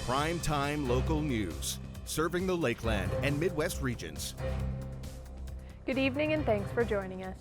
Primetime local news, serving the Lakeland and Midwest regions. Good evening and thanks for joining us.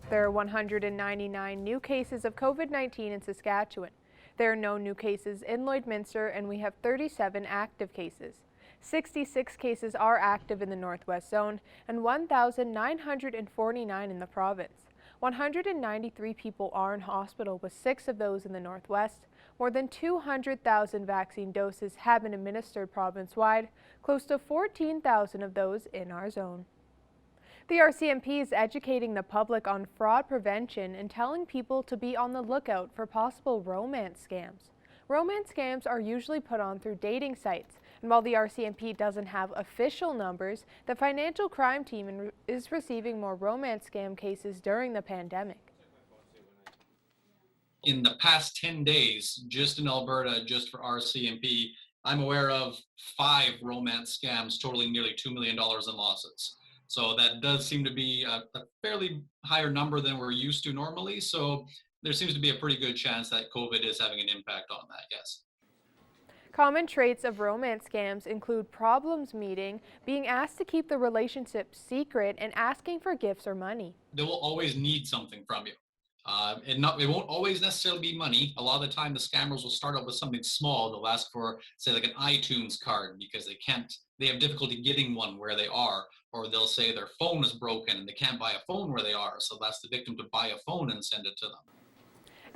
There are 199 new cases of COVID-19 in Saskatchewan. There are no new cases in Lloydminster and we have 37 active cases. 66 cases are active in the Northwest Zone and 1,949 in the province. 193 people are in hospital, with 6 of those in the Northwest. More than 200,000 vaccine doses have been administered province-wide, close to 14,000 of those in our zone. The RCMP is educating the public on fraud prevention and telling people to be on the lookout for possible romance scams. Romance scams are usually put on through dating sites, and while the RCMP doesn't have official numbers, the financial crime team is receiving more romance scam cases during the pandemic. In the past 10 days, just in Alberta, just for RCMP, I'm aware of 5 romance scams totaling nearly $2 million in losses. So that does seem to be a fairly higher number than we're used to normally. So there seems to be a pretty good chance that COVID is having an impact on that, yes. Common traits of romance scams include problems meeting, being asked to keep the relationship secret, and asking for gifts or money. They will always need something from you. It won't always necessarily be money. A lot of the time the scammers will start out with something small. They'll ask for, say, like an iTunes card because they have difficulty getting one where they are, or they'll say their phone is broken and they can't buy a phone where they are, so that's the victim to buy a phone and send it to them.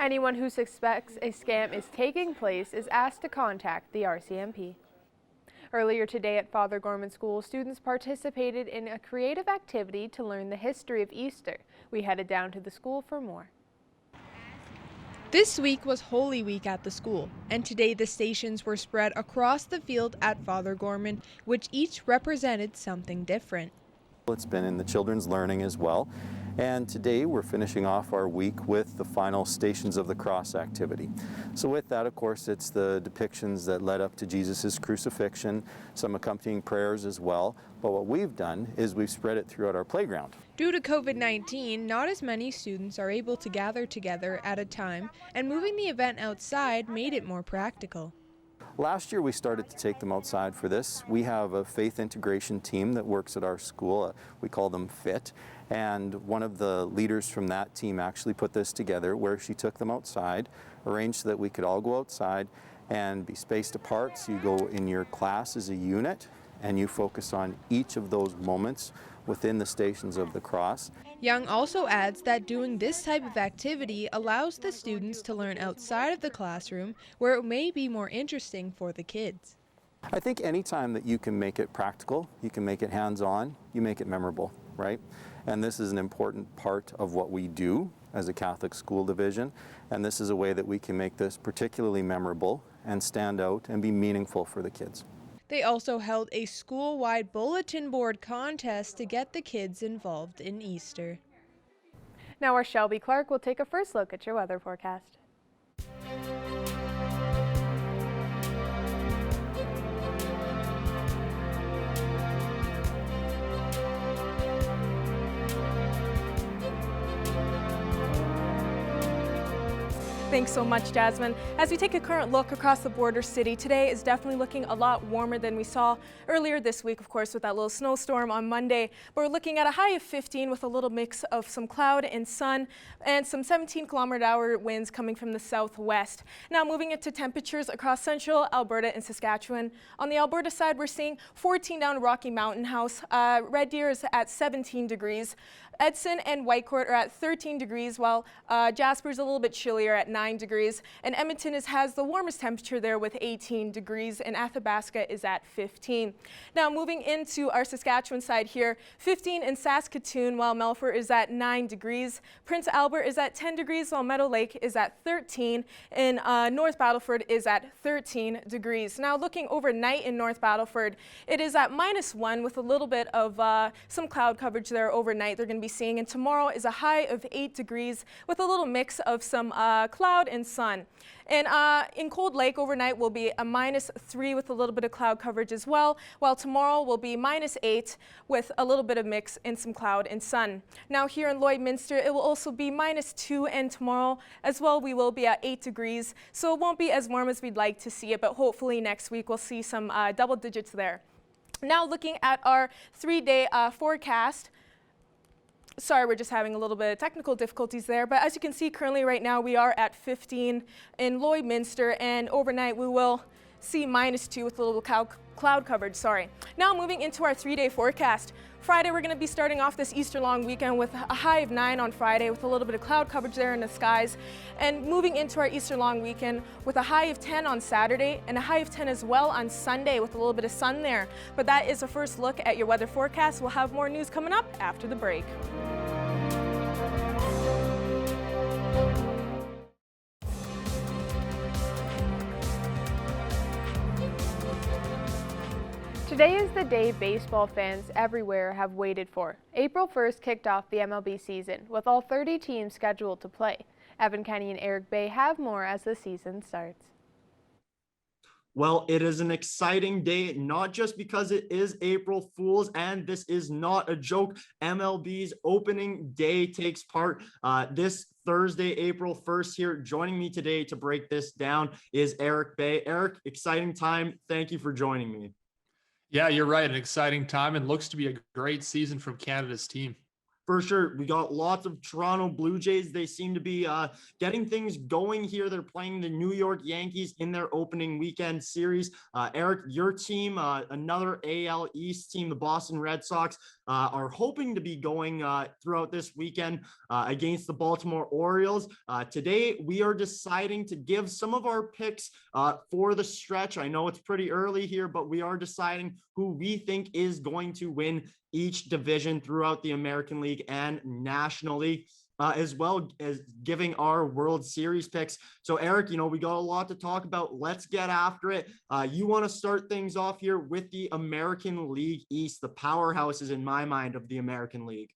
Anyone who suspects a scam is taking place is asked to contact the RCMP. Earlier today at Father Gorman School, students participated in a creative activity to learn the history of Easter. We headed down to the school for more. This week was Holy Week at the school, and today the stations were spread across the field at Father Gorman, which each represented something different. It's been in the children's learning as well, and today we're finishing off our week with the final Stations of the Cross activity. So with that, of course, it's the depictions that led up to Jesus' crucifixion, some accompanying prayers as well, but what we've done is we've spread it throughout our playground. Due to COVID-19, not as many students are able to gather together at a time, and moving the event outside made it more practical. Last year we started to take them outside for this. We have a faith integration team that works at our school. We call them FIT. And one of the leaders from that team actually put this together where she took them outside, arranged so that we could all go outside and be spaced apart. So you go in your class as a unit and you focus on each of those moments within the Stations of the Cross. Young also adds that doing this type of activity allows the students to learn outside of the classroom where it may be more interesting for the kids. I think anytime that you can make it practical, you can make it hands-on, you make it memorable, right? And this is an important part of what we do as a Catholic school division, and this is a way that we can make this particularly memorable and stand out and be meaningful for the kids. They also held a school-wide bulletin board contest to get the kids involved in Easter. Now our Shelby Clark will take a first look at your weather forecast. Thanks so much, Jasmine. As we take a current look across the border city, today is definitely looking a lot warmer than we saw earlier this week, of course, with that little snowstorm on Monday. But we're looking at a high of 15 with a little mix of some cloud and sun and some 17-kilometer-hour winds coming from the southwest. Now moving into temperatures across central Alberta and Saskatchewan. On the Alberta side, we're seeing 14 down Rocky Mountain House. Red Deer is at 17 degrees. Edson and Whitecourt are at 13 degrees, while Jasper's a little bit chillier at 9 degrees. And Edmonton has the warmest temperature there with 18 degrees, and Athabasca is at 15. Now moving into our Saskatchewan side here, 15 in Saskatoon, while Melfort is at 9 degrees. Prince Albert is at 10 degrees, while Meadow Lake is at 13, and North Battleford is at 13 degrees. Now looking overnight in North Battleford, it is at -1 with a little bit of some cloud coverage there overnight. They're going to be seeing. And tomorrow is a high of 8 degrees with a little mix of some cloud and sun. And in Cold Lake overnight will be a -3 with a little bit of cloud coverage as well, while tomorrow will be -8 with a little bit of mix and some cloud and sun. Now here in Lloydminster, it will also be -2, and tomorrow as well we will be at 8 degrees. So it won't be as warm as we'd like to see it, but hopefully next week we'll see some double digits there. Now looking at our 3-day forecast. Sorry, we're just having a little bit of technical difficulties there, but as you can see currently right now we are at 15 in Lloydminster, and overnight we will see -2 with a little cloud coverage, Now moving into our 3-day forecast. Friday we're going to be starting off this Easter long weekend with a high of 9 on Friday with a little bit of cloud coverage there in the skies, and moving into our Easter long weekend with a high of 10 on Saturday and a high of 10 as well on Sunday with a little bit of sun there. But that is a first look at your weather forecast. We'll have more news coming up after the break. Today is the day baseball fans everywhere have waited for. April 1st kicked off the MLB season, with all 30 teams scheduled to play. Evan Kenny and Eric Bay have more as the season starts. Well, it is an exciting day, not just because it is April Fool's, and this is not a joke. MLB's opening day takes part this Thursday, April 1st here. Joining me today to break this down is Eric Bay. Eric, exciting time. Thank you for joining me. Yeah, you're right. An exciting time, and looks to be a great season from Canada's team. For sure. We got lots of Toronto Blue Jays. They seem to be getting things going here. They're playing the New York Yankees in their opening weekend series. Eric, your team, another AL East team, the Boston Red Sox, are hoping to be going throughout this weekend against the Baltimore Orioles. Today, we are deciding to give some of our picks for the stretch. I know it's pretty early here, but we are deciding who we think is going to win each division throughout the American League and National League, as well as giving our World Series picks. So Eric, we got a lot to talk about. Let's get after it. You want to start things off here with the American League East, the powerhouses in my mind of the American League.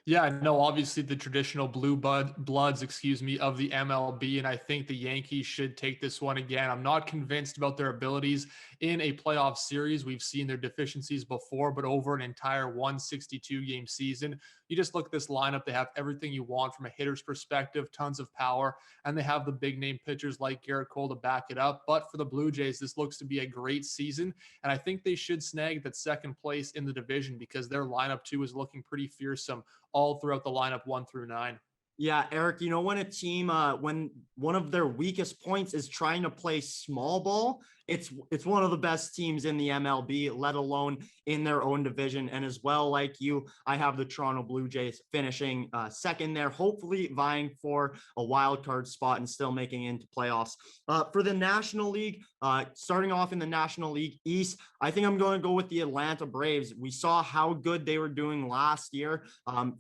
Yeah, no, obviously the traditional bloods, of the MLB, and I think the Yankees should take this one again. I'm not convinced about their abilities in a playoff series. We've seen their deficiencies before, but over an entire 162-game season, you just look at this lineup. They have everything you want from a hitter's perspective, tons of power, and they have the big-name pitchers like Garrett Cole to back it up. But for the Blue Jays, this looks to be a great season, and I think they should snag that second place in the division because their lineup, too, is looking pretty fearsome all throughout the lineup 1 through 9. Yeah, Eric, when a team, when one of their weakest points is trying to play small ball, it's one of the best teams in the MLB, let alone in their own division. And as well, like you, I have the Toronto Blue Jays finishing second there, hopefully vying for a wild card spot and still making it into playoffs. For the National League, starting off in the National League East, I think I'm going to go with the Atlanta Braves. We saw how good they were doing last year.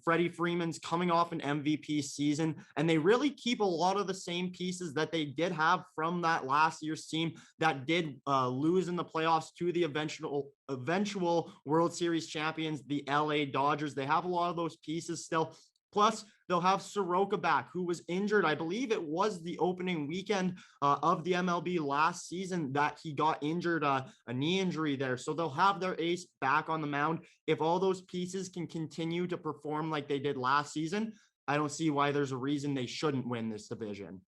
Freddie Freeman's coming off an MVP season, and they really keep a lot of the same pieces that they did have from that last year's team that did lose in the playoffs to the eventual World Series champions, the LA Dodgers. They have a lot of those pieces still. Plus, they'll have Soroka back, who was injured. I believe it was the opening weekend of the MLB last season that he got injured, a knee injury there. So they'll have their ace back on the mound. If all those pieces can continue to perform like they did last season, I don't see why there's a reason they shouldn't win this division.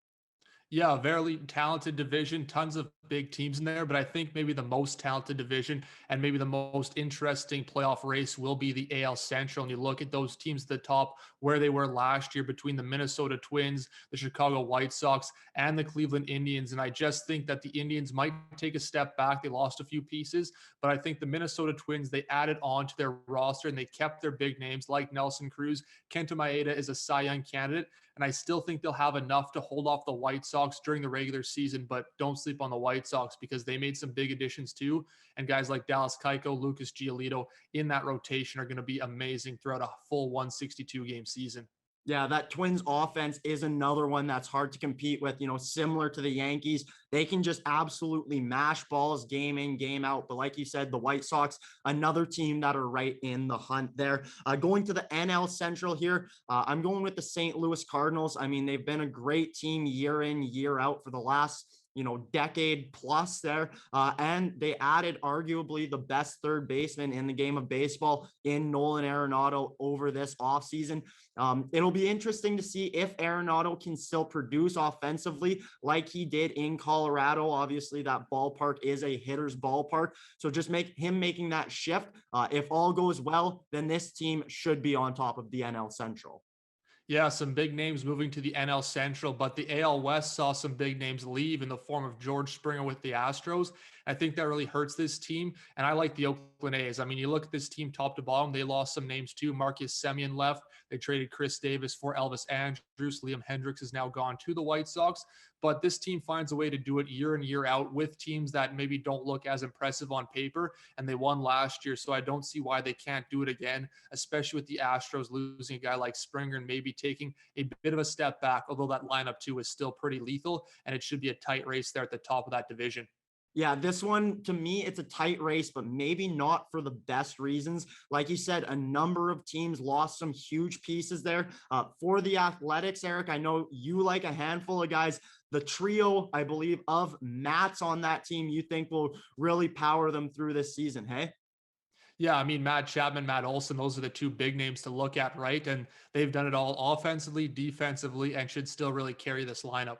Yeah, a very talented division, tons of big teams in there, but I think maybe the most talented division and maybe the most interesting playoff race will be the AL Central. And you look at those teams at the top where they were last year between the Minnesota Twins, the Chicago White Sox, and the Cleveland Indians. And I just think that the Indians might take a step back. They lost a few pieces, but I think the Minnesota Twins, they added on to their roster and they kept their big names like Nelson Cruz. Kenta Maeda is a Cy Young candidate. And I still think they'll have enough to hold off the White Sox during the regular season, but don't sleep on the White Sox because they made some big additions too. And guys like Dallas Keuchel, Lucas Giolito in that rotation are going to be amazing throughout a full 162-game season. Yeah, that Twins offense is another one that's hard to compete with, similar to the Yankees. They can just absolutely mash balls game in, game out. But like you said, the White Sox, another team that are right in the hunt there. Going to the NL Central here, I'm going with the St. Louis Cardinals. I mean, they've been a great team year in, year out for the last decade plus there. And they added arguably the best third baseman in the game of baseball in Nolan Arenado over this offseason. It'll be interesting to see if Arenado can still produce offensively like he did in Colorado. Obviously, that ballpark is a hitter's ballpark. So just making that shift. If all goes well, then this team should be on top of the NL Central. Yeah, some big names moving to the NL Central, but the AL West saw some big names leave in the form of George Springer with the Astros. I think that really hurts this team, and I like the Oakland A's. I mean, you look at this team top to bottom, they lost some names too. Marcus Semien left. They traded Chris Davis for Elvis Andrus. Liam Hendricks is now gone to the White Sox, but this team finds a way to do it year in, year out with teams that maybe don't look as impressive on paper, and they won last year, so I don't see why they can't do it again, especially with the Astros losing a guy like Springer and maybe taking a bit of a step back, although that lineup too is still pretty lethal, and it should be a tight race there at the top of that division. Yeah, this one, to me, it's a tight race, but maybe not for the best reasons. Like you said, a number of teams lost some huge pieces there. For the Athletics, Eric, I know you like a handful of guys. The trio, I believe, of Matts on that team, you think will really power them through this season, hey? Yeah, I mean, Matt Chapman, Matt Olson, those are the two big names to look at, right? And they've done it all offensively, defensively, and should still really carry this lineup.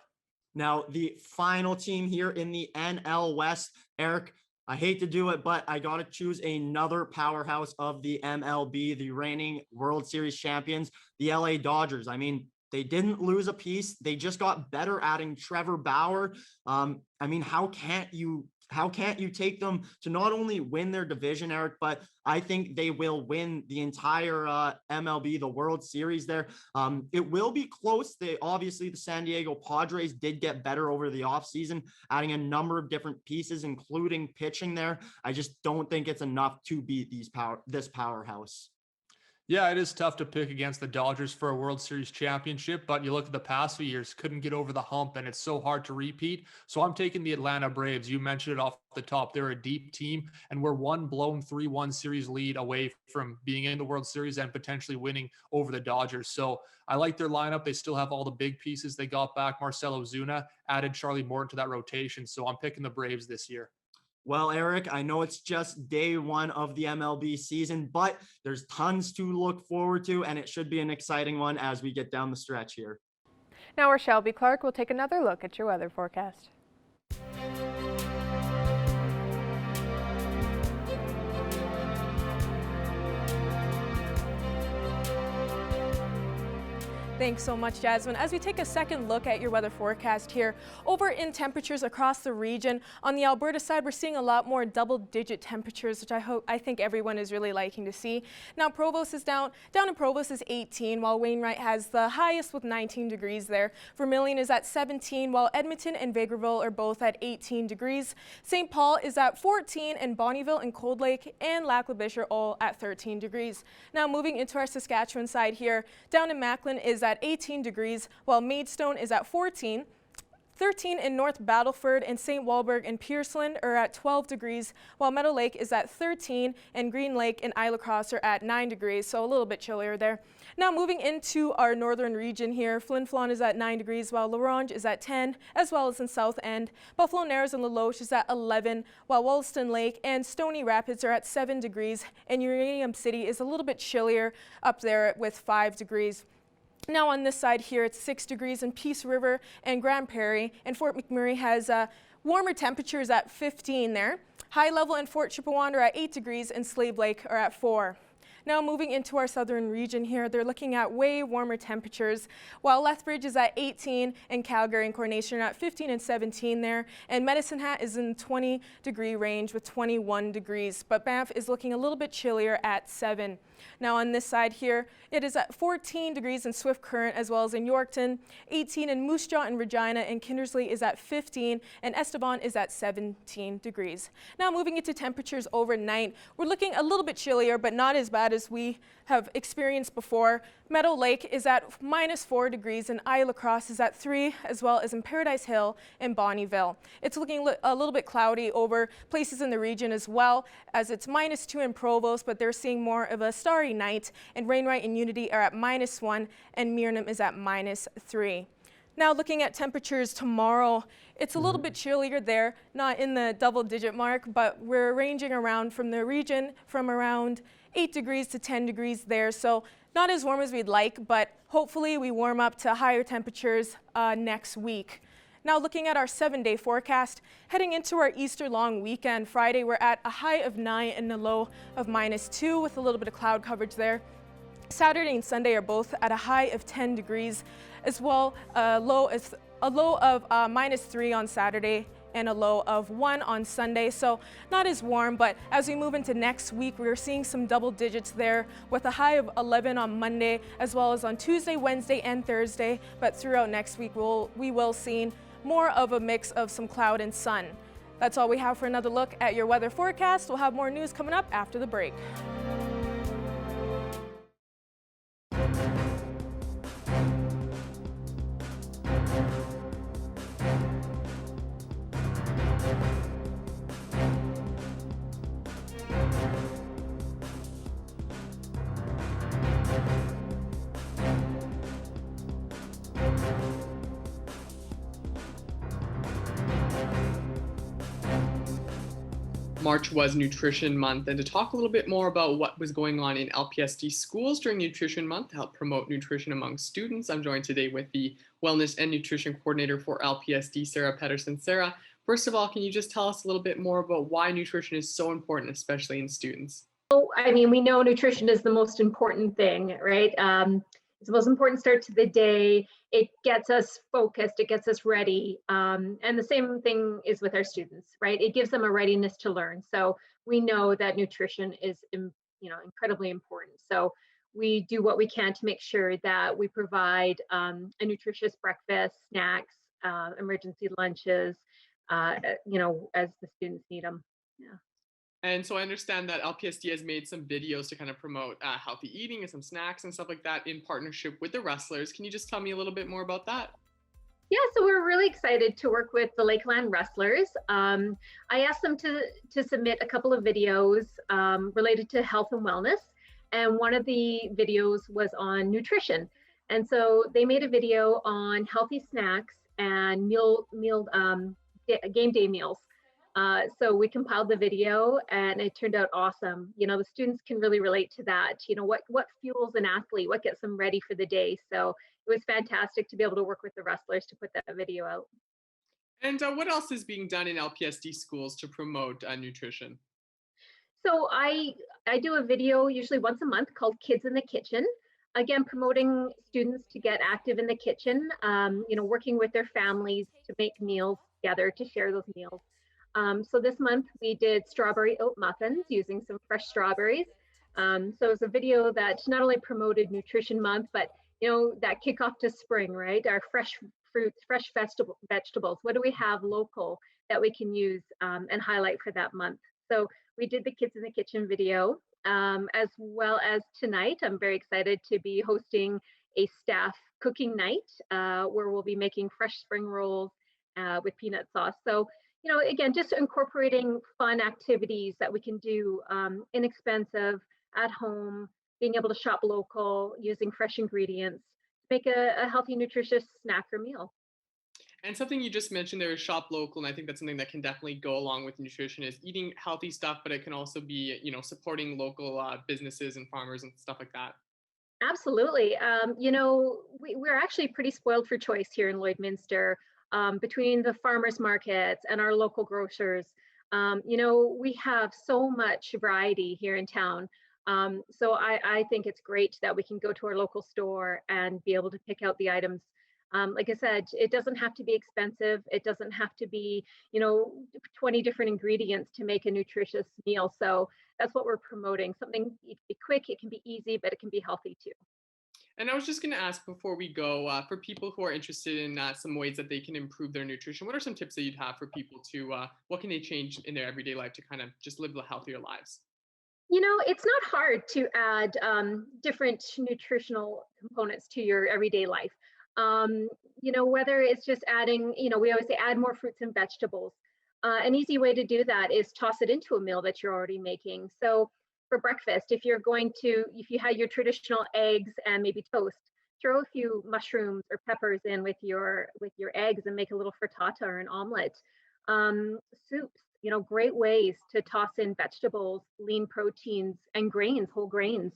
Now, the final team here in the NL West, Eric, I hate to do it, but I got to choose another powerhouse of the MLB, the reigning World Series champions, the LA Dodgers. I mean, they didn't lose a piece. They just got better adding Trevor Bauer. I mean, how can't you take them to not only win their division, Eric, but I think they will win the entire MLB, the World Series there. It will be close. Obviously, the San Diego Padres did get better over the offseason, adding a number of different pieces, including pitching there. I just don't think it's enough to beat this powerhouse. Yeah, it is tough to pick against the Dodgers for a World Series championship, but you look at the past few years, couldn't get over the hump, and it's so hard to repeat. So I'm taking the Atlanta Braves. You mentioned it off the top. They're a deep team, and we're one blown 3-1 series lead away from being in the World Series and potentially winning over the Dodgers. So I like their lineup. They still have all the big pieces. They got back Marcell Ozuna, added Charlie Morton to that rotation. So I'm picking the Braves this year. Well, Eric, I know it's just day one of the MLB season, but there's tons to look forward to, and it should be an exciting one as we get down the stretch here. Now, we're Shelby Clark. We'll take another look at your weather forecast. Thanks so much, Jasmine. As we take a second look at your weather forecast here, over in temperatures across the region, on the Alberta side, we're seeing a lot more double-digit temperatures, which I think everyone is really liking to see. Now, Provost is down in Provost is 18, while Wainwright has the highest with 19 degrees there. Vermilion is at 17, while Edmonton and Vegreville are both at 18 degrees. St. Paul is at 14, and Bonnyville and Cold Lake and Lac La Biche are all at 13 degrees. Now, moving into our Saskatchewan side here, down in Macklin is at 18 degrees, while Maidstone is at 14. 13 in North Battleford, and St. Walburg and Pierceland are at 12 degrees, while Meadow Lake is at 13, and Green Lake and Isla Crosse are at 9 degrees, so a little bit chillier there. Now moving into our northern region here, Flin Flon is at 9 degrees, while La Ronge is at 10, as well as in South End. Buffalo Narrows and La Loche is at 11, while Wollaston Lake and Stony Rapids are at 7 degrees, and Uranium City is a little bit chillier up there with 5 degrees. Now on this side here, it's 6 degrees in Peace River and Grand Prairie, and Fort McMurray has warmer temperatures at 15 there. High level in Fort Chippewa are at 8 degrees, and Slave Lake are at 4. Now moving into our southern region here, they're looking at way warmer temperatures, while Lethbridge is at 18 and Calgary and Coronation are at 15 and 17 there, and Medicine Hat is in 20 degree range with 21 degrees, but Banff is looking a little bit chillier at 7. Now on this side here, it is at 14 degrees in Swift Current as well as in Yorkton, 18 in Moose Jaw and Regina, and Kindersley is at 15, and Estevan is at 17 degrees. Now moving into temperatures overnight, we're looking a little bit chillier, but not as bad as we have experienced before. Meadow Lake is at -4 degrees and Isle Cross is at 3, as well as in Paradise Hill and Bonnyville. It's looking a little bit cloudy over places in the region as well, as it's -2 in Provost, but they're seeing more of a starry night, and Wainwright and Unity are at -1 and Myrnam is at -3. Now looking at temperatures tomorrow, it's a little bit chillier there, not in the double-digit mark, but we're ranging around from the region from around 8 degrees to 10 degrees there, so not as warm as we'd like, but hopefully we warm up to higher temperatures next week. Now looking at our 7-day forecast, heading into our Easter long weekend, Friday we're at a high of 9 and a low of -2 with a little bit of cloud coverage there. Saturday and Sunday are both at a high of 10 degrees, as well a low of -3 on Saturday and a low of 1 on Sunday, so not as warm, but as we move into next week, we're seeing some double digits there with a high of 11 on Monday, as well as on Tuesday, Wednesday, and Thursday, but throughout next week, we will see more of a mix of some cloud and sun. That's all we have for another look at your weather forecast. We'll have more news coming up after the break. March was Nutrition Month, and to talk a little bit more about what was going on in LPSD schools during Nutrition Month to help promote nutrition among students, I'm joined today with the Wellness and Nutrition Coordinator for LPSD, Sarah Pedersen. Sarah, first of all, can you just tell us a little bit more about why nutrition is so important, especially in students? I mean, we know nutrition is the most important thing, right? It's the most important start to the day. It gets us focused, it gets us ready. And the same thing is with our students, right? It gives them a readiness to learn. So we know that nutrition is, incredibly important. So we do what we can to make sure that we provide a nutritious breakfast, snacks, emergency lunches, as the students need them. Yeah. And so I understand that LPSD has made some videos to kind of promote healthy eating and some snacks and stuff like that in partnership with the wrestlers. Can you just tell me a little bit more about that? Yeah, so we're really excited to work with the Lakeland Wrestlers. I asked them to submit a couple of videos related to health and wellness. And one of the videos was on nutrition. And so they made a video on healthy snacks and game day meals. So we compiled the video and it turned out awesome. The students can really relate to that. What fuels an athlete, what gets them ready for the day. So it was fantastic to be able to work with the wrestlers to put that video out. And what else is being done in LPSD schools to promote nutrition? So I do a video usually once a month called Kids in the Kitchen. Again, promoting students to get active in the kitchen, working with their families to make meals together, to share those meals. So this month we did strawberry oat muffins using some fresh strawberries. So it was a video that not only promoted Nutrition Month, but that kickoff to spring, right? Our fresh fruits, fresh vegetables. What do we have local that we can use and highlight for that month? So we did the Kids in the Kitchen video, as well as tonight. I'm very excited to be hosting a staff cooking night where we'll be making fresh spring rolls with peanut sauce. So again, just incorporating fun activities that we can do, inexpensive, at home, being able to shop local, using fresh ingredients, make a healthy, nutritious snack or meal. And something you just mentioned there is shop local, and I think that's something that can definitely go along with nutrition is eating healthy stuff, but it can also be, supporting local businesses and farmers and stuff like that. Absolutely. We're actually pretty spoiled for choice here in Lloydminster. Between the farmers markets and our local grocers, we have so much variety here in town. So I think it's great that we can go to our local store and be able to pick out the items. Like I said, it doesn't have to be expensive. It doesn't have to be, 20 different ingredients to make a nutritious meal. So that's what we're promoting. Something it can be quick, it can be easy, but it can be healthy too. And I was just going to ask before we go, for people who are interested in some ways that they can improve their nutrition, what are some tips that you'd have for people to, what can they change in their everyday life to kind of just live healthier lives? You know, it's not hard to add different nutritional components to your everyday life. You know, whether it's just adding, you know, we always say add more fruits and vegetables. An easy way to do that is toss it into a meal that you're already making. So for breakfast, if you had your traditional eggs and maybe toast, throw a few mushrooms or peppers in with your eggs and make a little frittata or an omelet. Soups, you know, great ways to toss in vegetables, lean proteins, and grains, whole grains.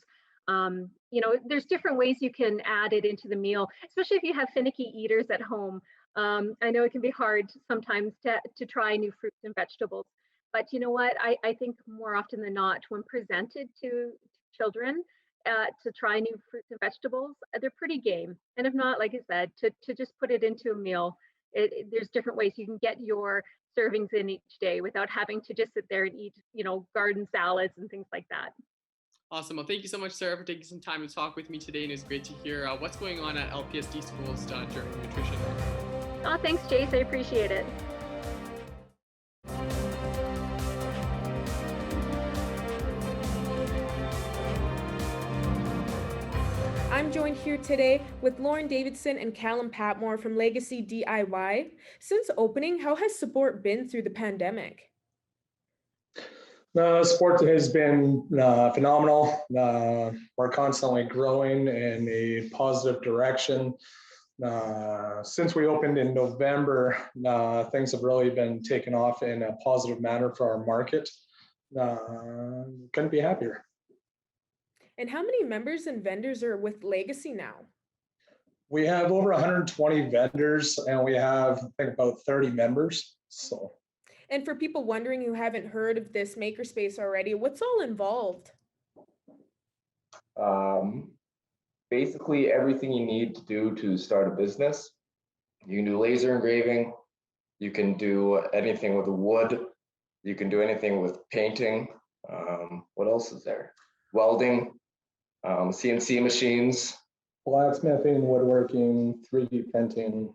You know, there's different ways you can add it into the meal, especially if you have finicky eaters at home. I know it can be hard sometimes to try new fruits and vegetables, but you know what? I think more often than not, when presented to children to try new fruits and vegetables, they're pretty game. And if not, like I said, to just put it into a meal. There's different ways you can get your servings in each day without having to just sit there and eat, you know, garden salads and things like that. Awesome. Well, thank you so much, Sarah, for taking some time to talk with me today. And it's great to hear what's going on at LPSD schools during nutrition. Oh, thanks, Jace. I appreciate it. I'm joined here today with Lauren Davidson and Callum Patmore from Legacy DIY. Since opening, how has support been through the pandemic? Support has been phenomenal. We're constantly growing in a positive direction. Since we opened in November, things have really been taken off in a positive manner for our market. Couldn't be happier. And how many members and vendors are with Legacy now? We have over 120 vendors and we have, I think, about 30 members. So. And for people wondering who haven't heard of this makerspace already, what's all involved? Basically everything you need to do to start a business. You can do laser engraving, you can do anything with wood, you can do anything with painting. What else is there? Welding, CNC machines. Blacksmithing, woodworking, 3D printing.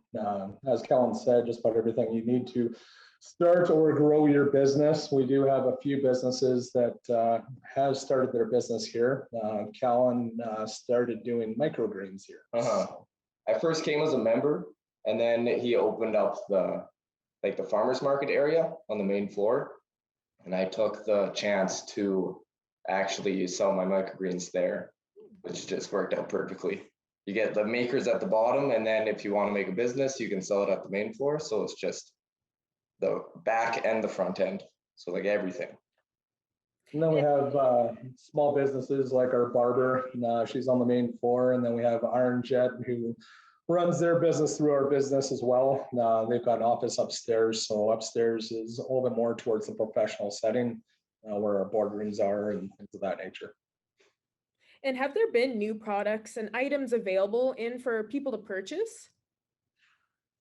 As Kellen said, just about everything you need to start or grow your business. We do have a few businesses that have started their business here. Callan started doing microgreens here. I first came as a member, and then he opened up the farmers market area on the main floor, and I took the chance to actually sell my microgreens there, which just worked out perfectly. You get the makers at the bottom, and then if you want to make a business, you can sell it at the main floor. So it's just the back and the front end, so like everything. And then we have small businesses like our barber, she's on the main floor, and then we have Iron Jet, who runs their business through our business as well. They've got an office upstairs, so upstairs is a little bit more towards the professional setting where our boardrooms are and things of that nature. And have there been new products and items available for people to purchase?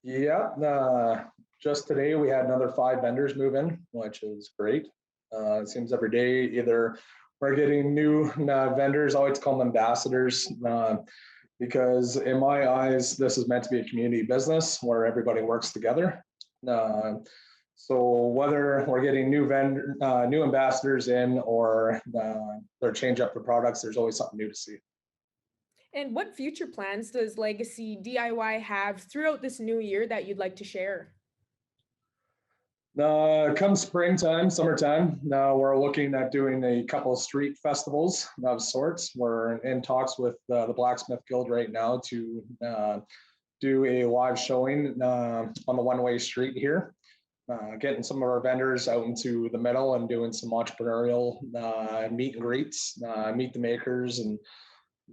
Yeah, just today we had another 5 vendors move in, which is great. It seems every day either we're getting new vendors, I always call them ambassadors, because in my eyes, this is meant to be a community business where everybody works together. So whether we're getting new ambassadors in or they're change up the products, there's always something new to see. And what future plans does Legacy DIY have throughout this new year that you'd like to share? Come springtime, summertime, we're looking at doing a couple of street festivals of sorts. We're in talks with the Blacksmith Guild right now to do a live showing on the one-way street here. Getting some of our vendors out into the middle and doing some entrepreneurial meet and greets, meet the makers and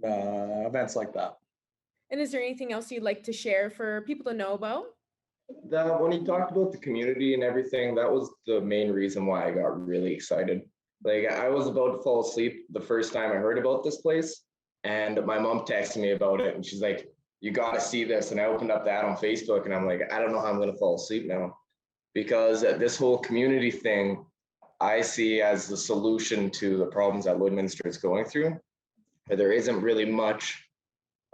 events like that. And is there anything else you'd like to share for people to know about? When he talked about the community and everything, that was the main reason why I got really excited. Like, I was about to fall asleep the first time I heard about this place, and my mom texted me about it, and she's like, "You got to see this." And I opened up the ad on Facebook, and I'm like, I don't know how I'm going to fall asleep now, because this whole community thing I see as the solution to the problems that Lloydminster is going through. There isn't really much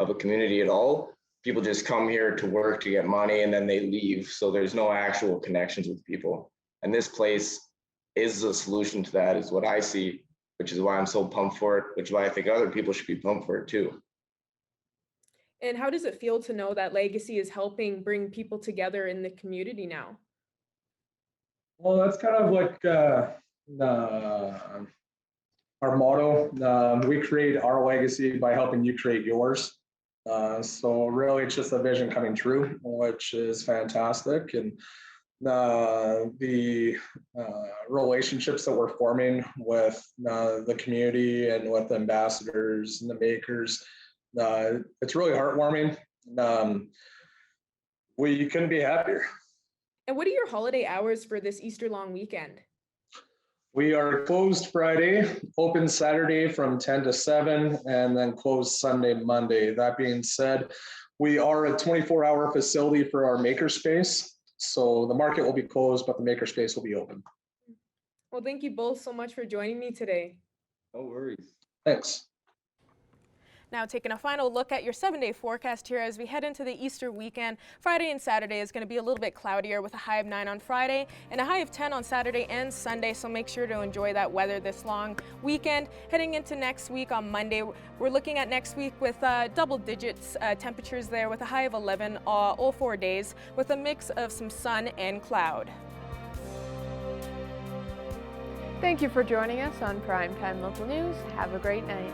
of a community at all. People just come here to work to get money and then they leave. So there's no actual connections with people. And this place is the solution to that, is what I see. which is why I'm so pumped for it, which is why I think other people should be pumped for it too. And how does it feel to know that Legacy is helping bring people together in the community now? Well, that's kind of like our motto. We create our legacy by helping you create yours. So really, it's just a vision coming true, which is fantastic. And the relationships that we're forming with the community and with the ambassadors and the makers, it's really heartwarming. We couldn't be happier. And what are your holiday hours for this Easter long weekend? We are closed Friday, open Saturday from 10 to 7, and then closed Sunday, Monday. That being said, we are a 24-hour facility for our makerspace. So the market will be closed, but the makerspace will be open. Well, thank you both so much for joining me today. No worries. Thanks. Now taking a final look at your 7-day forecast here as we head into the Easter weekend. Friday and Saturday is going to be a little bit cloudier with a high of 9 on Friday and a high of 10 on Saturday and Sunday. So make sure to enjoy that weather this long weekend. Heading into next week on Monday, we're looking at next week with double digits temperatures there with a high of 11 all 4 days with a mix of some sun and cloud. Thank you for joining us on Primetime Local News. Have a great night.